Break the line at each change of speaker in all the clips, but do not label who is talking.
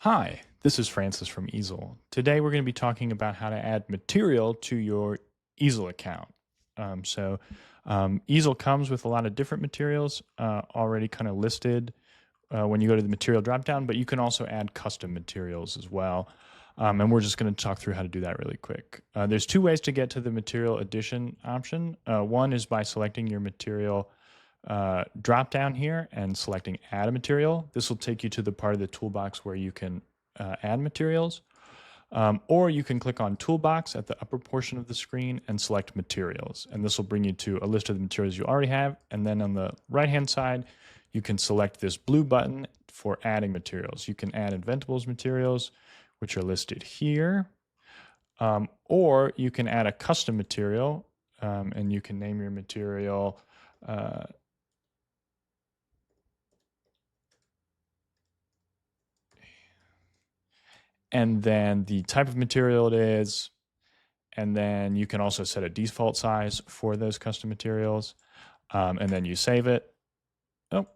Hi, this is Francis from Easel. Today we're going to be talking about how to add material to your Easel account. Easel comes with a lot of different materials already kind of listed when you go to the material dropdown, but you can also add custom materials as well. And we're just going to talk through how to do that really quick. There's two ways to get to the material addition option. One is by selecting your material drop down here and selecting add a material. This will take you to the part of the toolbox where you can add materials. Or you can click on toolbox at the upper portion of the screen and select materials. And this will bring you to a list of the materials you already have. And then on the right hand side, you can select this blue button for adding materials. You can add Inventables materials, which are listed here. Or you can add a custom material and you can name your material and then the type of material it is, and then you can also set a default size for those custom materials, and then you save it. Oh,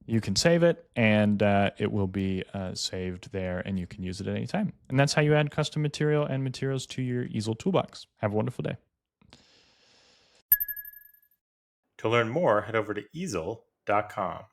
you can save it, and it will be saved there, and you can use it at any time. And that's how you add custom material and materials to your Easel toolbox. Have a wonderful day.
To learn more, head over to easel.com.